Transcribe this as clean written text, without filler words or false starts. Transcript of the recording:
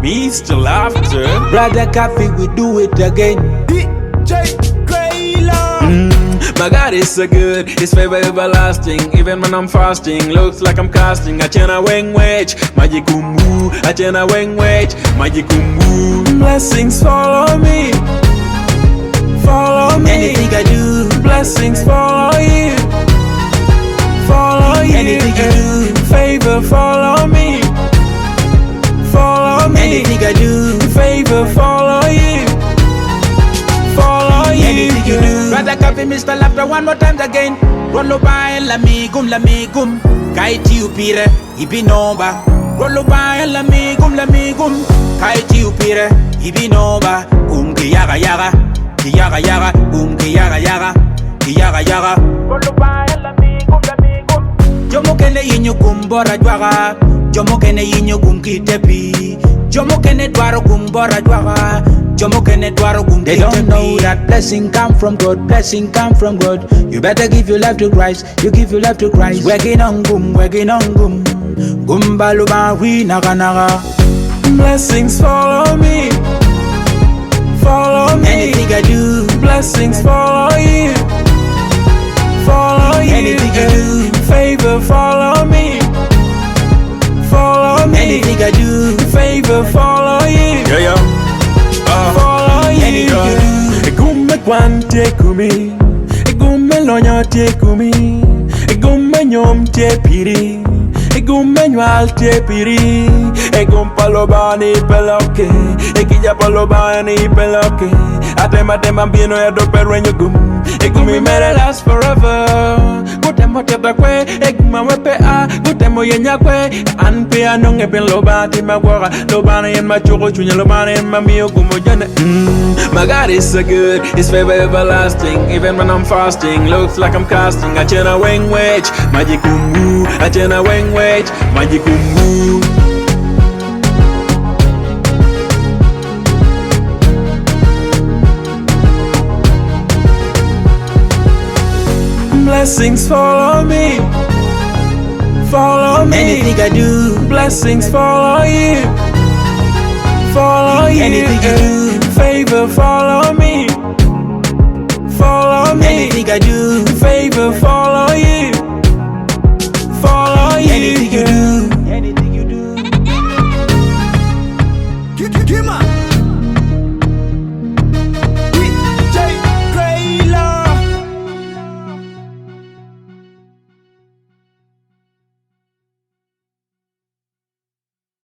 Mr. Lafta. Brother Cafey, we do it again. DJ My God is so good, His favor everlasting. Even when I'm fasting, looks like I'm casting. Achena weng wech, magikumbu. Achena weng wech, magikumbu. Blessings follow me, follow me. Anything I do, Blessings follow you, follow you. Anything you do, favor follow me, follow me. anything I do, Favor follow you, follow you. anything you do. Brother Cafey, Mr. Lafta, one more time again. Rollo by la migum. Kaiti upire, ibi nomba. Rollo by la migum. Kaiti upire, ibi nomba. Yaga yaga, yaga yaga, yaga yaga, yaga yaga. Rollo by la migum. Jomo kene yinyo kumbora jwaga. Jomo kene yinyo kumkitepi. Jomo kene dwaro kumbora jwaga. They don't know that blessing come from God, blessing come from God. You better give your life to Christ, you give your life to Christ. Working on gum, Gumbaluba we naga naga. Blessings follow me, follow me. Anything I do, Blessings follow you, follow you. Anything you do, favor follow me, follow me. anything I do, Favor follow you, follow you. anything you do. Gumme kwante kumi, gumme lonyo te kumi, gumme nyom te piri, gumme nywal te piri, palobani peloke, kija palobani peloke. Atema bino ya do perwenyo gum, gummi mere last forever. Gutemo teta kwe, gumma wepe a, gutemo yenya kwe. Anpe anonge pen lobati magwara, lobani en machuko chunya lobani en mamiyo gumo jane. My God is so good, His favor everlasting. Even when I'm fasting, looks like I'm casting. Achena weng wech, magikumbu. Achena weng wech, magikumbu. Blessings follow me, follow me. Anything I do, Blessings follow you, follow you. Anything you do, favor follow me, follow me. anything I do, Favor follow you,